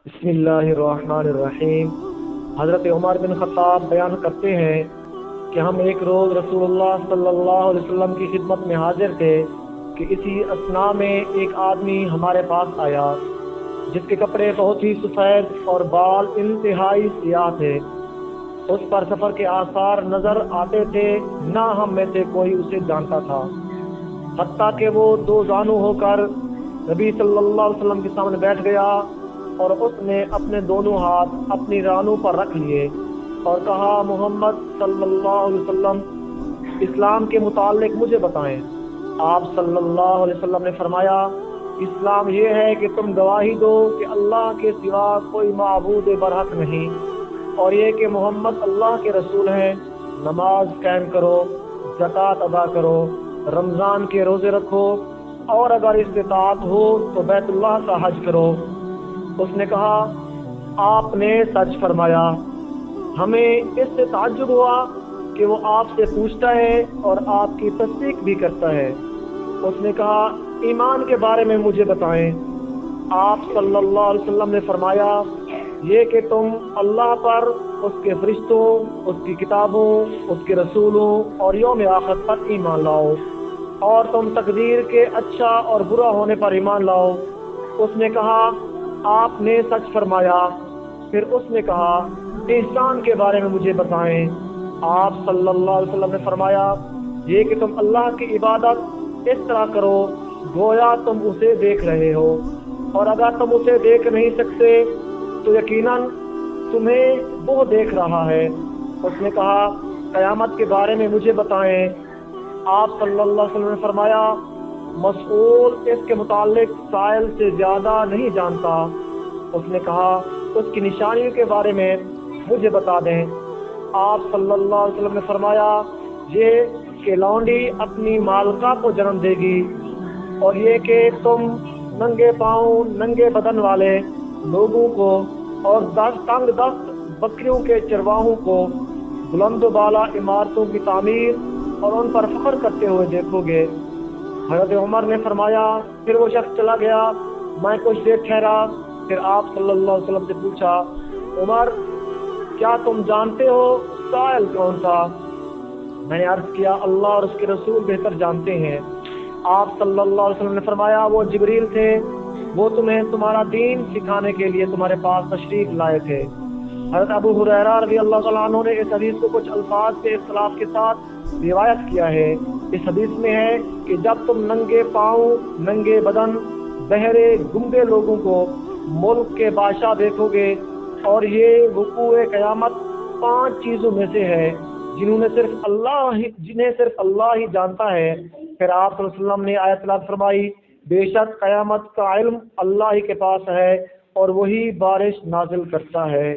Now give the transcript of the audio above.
بسم اللہ الرحمن الرحیم۔ حضرت عمر بن خطاب بیان کرتے ہیں کہ ہم ایک روز رسول اللہ صلی اللہ علیہ وسلم کی خدمت میں حاضر تھے کہ اسی اثناء میں ایک آدمی ہمارے پاس آیا جس کے کپڑے بہت ہی سفید اور بال انتہائی سیاہ تھے۔ اس پر سفر کے آثار نظر آتے تھے، نہ ہم میں سے کوئی اسے جانتا تھا، حتیٰ کہ وہ دو زانو ہو کر نبی صلی اللہ علیہ وسلم کے سامنے بیٹھ گیا اور اس نے اپنے دونوں ہاتھ اپنی رانوں پر رکھ لیے اور کہا، محمد صلی اللہ علیہ وسلم، اسلام کے متعلق مجھے بتائیں۔ آپ صلی اللہ علیہ وسلم نے فرمایا، اسلام یہ ہے کہ تم گواہی دو کہ اللہ کے سوا کوئی معبود برحق نہیں، اور یہ کہ محمد اللہ کے رسول ہیں۔ نماز قائم کرو، زکوٰۃ ادا کرو، رمضان کے روزے رکھو، اور اگر استطاعت ہو تو بیت اللہ کا حج کرو۔ اس نے کہا، آپ نے سچ فرمایا۔ ہمیں اس سے تعجب ہوا کہ وہ آپ سے پوچھتا ہے اور آپ کی تصدیق بھی کرتا ہے۔ اس نے کہا، ایمان کے بارے میں مجھے بتائیں۔ آپ صلی اللہ علیہ وسلم نے فرمایا، یہ کہ تم اللہ پر، اس کے فرشتوں، اس کی کتابوں، اس کے رسولوں اور یوم آخر پر ایمان لاؤ، اور تم تقدیر کے اچھا اور برا ہونے پر ایمان لاؤ۔ اس نے کہا، آپ نے سچ فرمایا۔ پھر اس نے کہا، احسان کے بارے میں مجھے بتائیں۔ آپ صلی اللہ علیہ وسلم نے فرمایا، یہ کہ تم اللہ کی عبادت اس طرح کرو گویا تم اسے دیکھ رہے ہو، اور اگر تم اسے دیکھ نہیں سکتے تو یقیناً تمہیں وہ دیکھ رہا ہے۔ اس نے کہا، قیامت کے بارے میں مجھے بتائیں۔ آپ صلی اللہ علیہ وسلم نے فرمایا، مسئول اس کے متعلق سائل سے زیادہ نہیں جانتا۔ اس نے کہا، اس کی نشانیوں کے بارے میں مجھے بتا دیں۔ آپ صلی اللہ علیہ وسلم نے فرمایا، یہ کہ لونڈی اپنی مالکہ کو جنم دے گی، اور یہ کہ تم ننگے پاؤں ننگے بدن والے لوگوں کو اور تنگ دست بکریوں کے چرواہوں کو بلند و بالا عمارتوں کی تعمیر اور ان پر فخر کرتے ہوئے دیکھو گے۔ حضرت عمر نے فرمایا، پھر وہ شخص چلا گیا۔ میں کچھ دیر ٹھہرا، پھر آپ صلی اللہ علیہ وسلم سے پوچھا، عمر، کیا تم جانتے ہو سائل کون تھا؟ میں نے عرض کیا، اللہ اور اس کے رسول بہتر جانتے ہیں۔ آپ صلی اللہ علیہ وسلم نے فرمایا، وہ جبریل تھے، وہ تمہیں تمہارا دین سکھانے کے لیے تمہارے پاس تشریف لائے تھے۔ حضرت ابو ہریرہ رضی اللہ تعالیٰ عنہ نے اس حدیث کو کچھ الفاظ کے اختلاف کے ساتھ روایت کیا ہے۔ اس حدیث میں ہے کہ جب تم ننگے پاؤں ننگے بدن بہرے گنگے لوگوں کو ملک کے بادشاہ دیکھو گے، اور یہ وقوع قیامت 5 چیزوں میں سے ہے جنہیں صرف اللہ ہی جانتا ہے۔ پھر آپ صلی اللہ علیہ وسلم نے آیت تلاوت فرمائی، بے شک قیامت کا علم اللہ ہی کے پاس ہے، اور وہی بارش نازل کرتا ہے۔